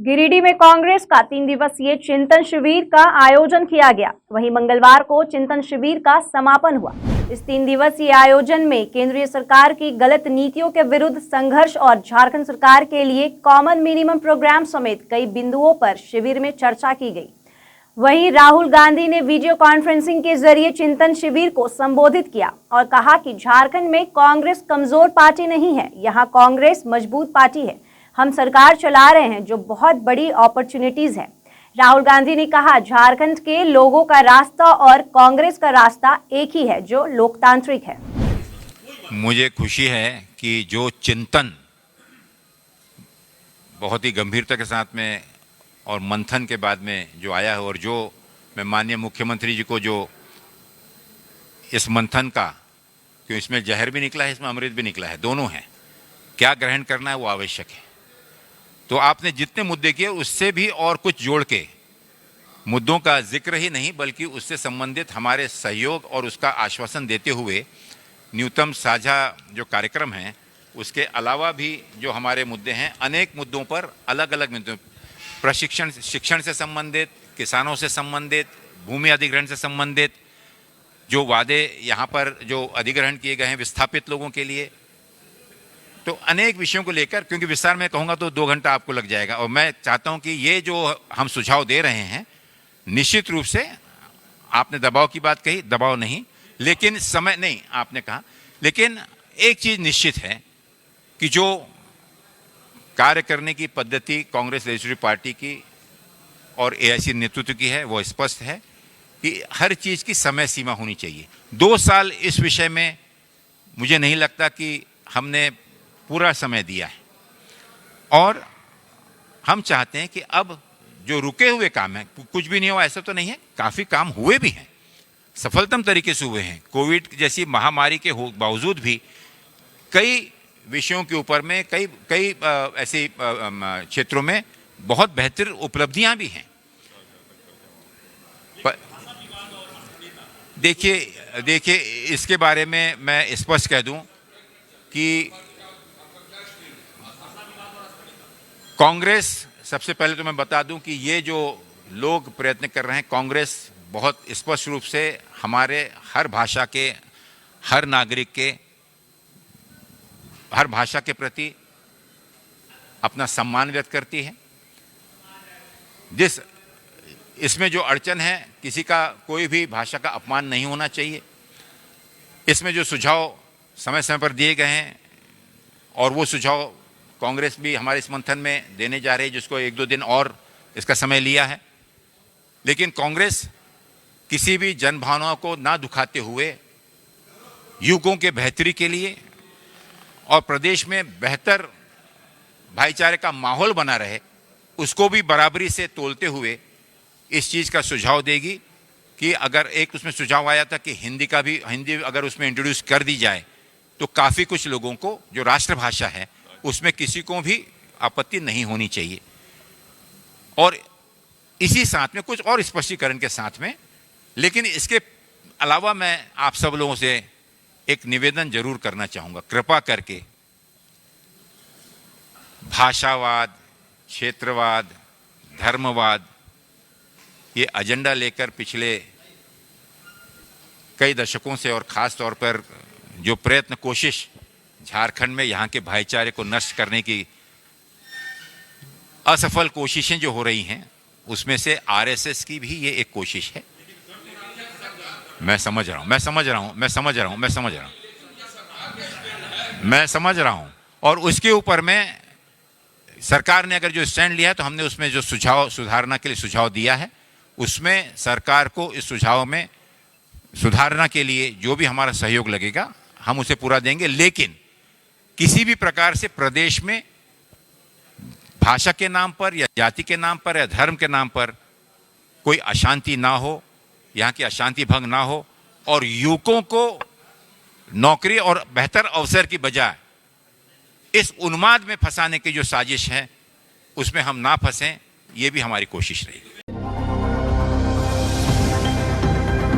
गिरिडीह में कांग्रेस का 3 दिवसीय चिंतन शिविर का आयोजन किया गया। वहीं मंगलवार को चिंतन शिविर का समापन हुआ। इस 3 दिवसीय आयोजन में केंद्रीय सरकार की गलत नीतियों के विरुद्ध संघर्ष और झारखंड सरकार के लिए कॉमन मिनिमम प्रोग्राम समेत कई बिंदुओं पर शिविर में चर्चा की गई। वहीं राहुल गांधी ने वीडियो कॉन्फ्रेंसिंग के जरिए चिंतन शिविर को संबोधित किया और कहा कि झारखंड में कांग्रेस कमजोर पार्टी नहीं है, यहाँ कांग्रेस मजबूत पार्टी है। हम सरकार चला रहे हैं जो बहुत बड़ी अपॉर्चुनिटीज है। राहुल गांधी ने कहा, झारखंड के लोगों का रास्ता और कांग्रेस का रास्ता एक ही है जो लोकतांत्रिक है। मुझे खुशी है कि जो चिंतन बहुत ही गंभीरता के साथ में और मंथन के बाद में जो आया है, और जो मैं माननीय मुख्यमंत्री जी को जो इस मंथन का, क्यों इसमें जहर भी निकला है, इसमें अमृत भी निकला है, दोनों हैं, क्या ग्रहण करना है वो आवश्यक है। तो आपने जितने मुद्दे किए उससे भी और कुछ जोड़ के, मुद्दों का जिक्र ही नहीं बल्कि उससे संबंधित हमारे सहयोग और उसका आश्वासन देते हुए न्यूनतम साझा जो कार्यक्रम हैं, उसके अलावा भी जो हमारे मुद्दे हैं, अनेक मुद्दों पर अलग अलग मुद्दों, प्रशिक्षण, शिक्षण से संबंधित, किसानों से संबंधित, भूमि अधिग्रहण से संबंधित जो वादे यहाँ पर जो अधिग्रहण किए गए हैं विस्थापित लोगों के लिए, तो अनेक विषयों को लेकर, क्योंकि विस्तार में कहूँगा तो 2 घंटा आपको लग जाएगा। और मैं चाहता हूँ कि ये जो हम सुझाव दे रहे हैं, निश्चित रूप से आपने दबाव की बात कही, दबाव नहीं, लेकिन समय नहीं आपने कहा, लेकिन एक चीज़ निश्चित है कि जो कार्य करने की पद्धति कांग्रेस लेजिस्लेटिव पार्टी की और एआईसी नेतृत्व की है, वो स्पष्ट है कि हर चीज़ की समय सीमा होनी चाहिए। 2 साल इस विषय में मुझे नहीं लगता कि हमने पूरा समय दिया है, और हम चाहते हैं कि अब जो रुके हुए काम है, कुछ भी नहीं हुआ ऐसा तो नहीं है, काफ़ी काम हुए भी हैं, सफलतम तरीके से हुए हैं। कोविड जैसी महामारी के बावजूद भी कई विषयों के ऊपर में कई ऐसे क्षेत्रों में बहुत बेहतर उपलब्धियां भी हैं। देखिए इसके बारे में मैं स्पष्ट कह दूं कि कांग्रेस, सबसे पहले तो मैं बता दूं कि ये जो लोग प्रयत्न कर रहे हैं, कांग्रेस बहुत स्पष्ट रूप से हमारे हर भाषा के, हर नागरिक के, हर भाषा के प्रति अपना सम्मान व्यक्त करती है। इसमें जो अड़चन है, किसी का कोई भी भाषा का अपमान नहीं होना चाहिए। इसमें जो सुझाव समय समय पर दिए गए हैं, और वो सुझाव कांग्रेस भी हमारे इस मंथन में देने जा रही है, जिसको 1-2 दिन और इसका समय लिया है। लेकिन कांग्रेस किसी भी जनभावनाओं को ना दुखाते हुए युवकों के बेहतरी के लिए और प्रदेश में बेहतर भाईचारे का माहौल बना रहे, उसको भी बराबरी से तोलते हुए इस चीज़ का सुझाव देगी कि अगर एक उसमें सुझाव आया था कि हिंदी अगर उसमें इंट्रोड्यूस कर दी जाए तो काफ़ी कुछ लोगों को, जो राष्ट्रभाषा है उसमें किसी को भी आपत्ति नहीं होनी चाहिए। और इसी साथ में कुछ और स्पष्टीकरण के साथ में, लेकिन इसके अलावा मैं आप सब लोगों से एक निवेदन जरूर करना चाहूँगा, कृपा करके भाषावाद, क्षेत्रवाद, धर्मवाद, ये एजेंडा लेकर पिछले कई दशकों से, और ख़ास तौर पर जो प्रयत्न, कोशिश झारखंड में यहाँ के भाईचारे को नष्ट करने की असफल कोशिशें जो हो रही हैं, उसमें से आरएसएस की भी ये एक कोशिश है। मैं समझ रहा हूँ, और उसके ऊपर में सरकार ने अगर जो स्टैंड लिया है, तो हमने उसमें जो सुझाव, सुधारना के लिए सुझाव दिया है, उसमें सरकार को इस सुझाव में सुधारना के लिए जो भी हमारा सहयोग लगेगा हम उसे पूरा देंगे। लेकिन किसी भी प्रकार से प्रदेश में भाषा के नाम पर या जाति के नाम पर या धर्म के नाम पर कोई अशांति ना हो, यहाँ की अशांति भंग ना हो, और युवकों को नौकरी और बेहतर अवसर की बजाय इस उन्माद में फंसाने की जो साजिश है, उसमें हम ना फंसें, ये भी हमारी कोशिश रहेगी।